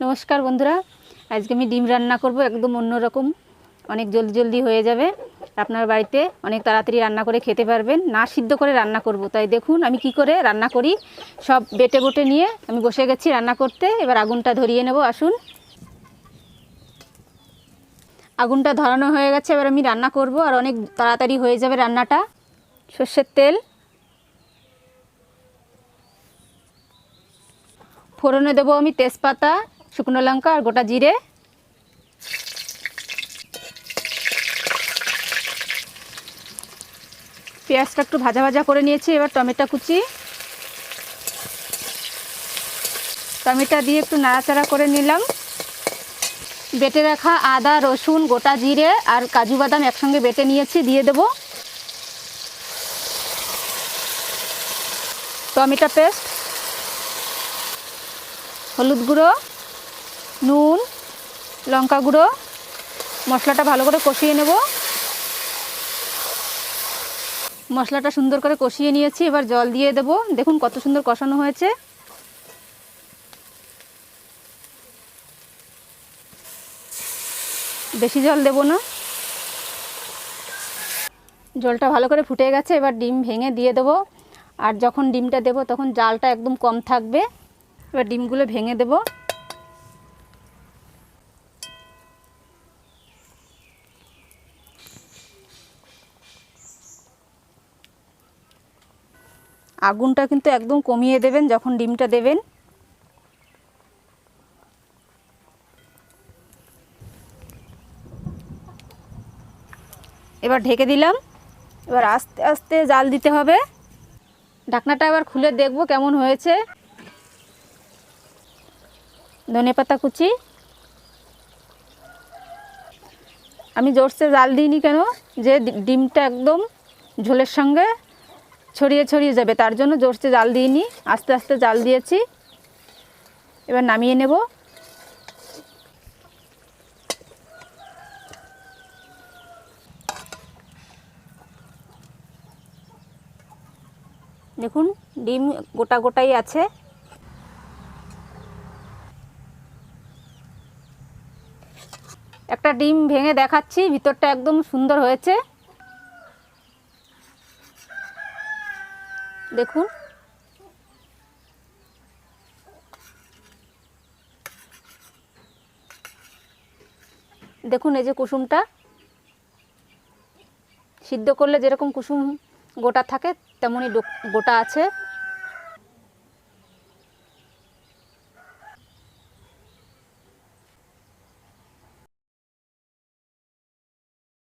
নমস্কার বন্ধুরা, আজকে আমি ডিম রান্না করব। একদম অন্যরকম, অনেক জলদি জলদি হয়ে যাবে। আপনার বাড়িতে অনেক তাড়াতাড়ি রান্না করে খেতে পারবেন। না সিদ্ধ করে রান্না করব, তাই দেখুন আমি কি করে রান্না করি। সব বেটে বটে নিয়ে আমি বসে গেছি রান্না করতে। এবার আগুনটা ধরিয়ে নেব। আসুন, আগুনটা ধরানো হয়ে গেছে। এবার আমি রান্না করব, আর অনেক তাড়াতাড়ি হয়ে যাবে রান্নাটা। সর্ষের তেল, ফোড়নে দেবো আমি তেজপাতা, শুকনো লঙ্কা আর গোটা জিরে। পেঁয়াজটা একটু ভাজা ভাজা করে নিয়েছি। এবার টমেটো কুচি, টমেটো দিয়ে একটু নাড়াচাড়া করে নিলাম। বেটে রাখা আদা, রসুন, গোটা জিরে আর কাজু বাদাম একসঙ্গে বেটে নিয়েছি, দিয়ে দেব। টমেটো পেস্ট, হলুদ গুঁড়ো, নুন, লঙ্কা গুঁড়ো, মশলাটা ভালো করে কষিয়ে নেব। মশলাটা সুন্দর করে কষিয়ে নিয়েছি, এবার জল দিয়ে দেব। দেখুন কত সুন্দর কষানো হয়েছে। বেশি জল দেব না। জলটা ভালো করে ফুটে গেছে। এবার ডিম ভেঙে দিয়ে দেব। আর যখন ডিমটা দেব তখন জালটা একদম কম থাকবে। এবার ডিমগুলো ভেঙে দেব। আগুনটা কিন্তু একদম কমিয়ে দেবেন যখন ডিমটা দেবেন। এবার ঢেকে দিলাম। এবার আস্তে আস্তে জাল দিতে হবে। ঢাকনাটা এবার খুলে দেখব কেমন হয়েছে। ধনেপাতা কুচি, আমি জোরসে জাল দিইনি কেন, যে ডিমটা একদম ঝোলের সঙ্গে ছড়িয়ে ছড়িয়ে যাবে, তার জন্য জোরসে জাল দিইনি, আস্তে আস্তে জাল দিয়েছি। এবার নামিয়ে নেব। দেখুন ডিম গোটা গোটাই আছে। একটা ডিম ভেঙে দেখাচ্ছি, ভিতরটা একদম সুন্দর হয়েছে। দেখুন, দেখুন এই যে কুসুমটা, সিদ্ধ করলে যেরকম কুসুম গোটা থাকে তেমনই গোটা আছে।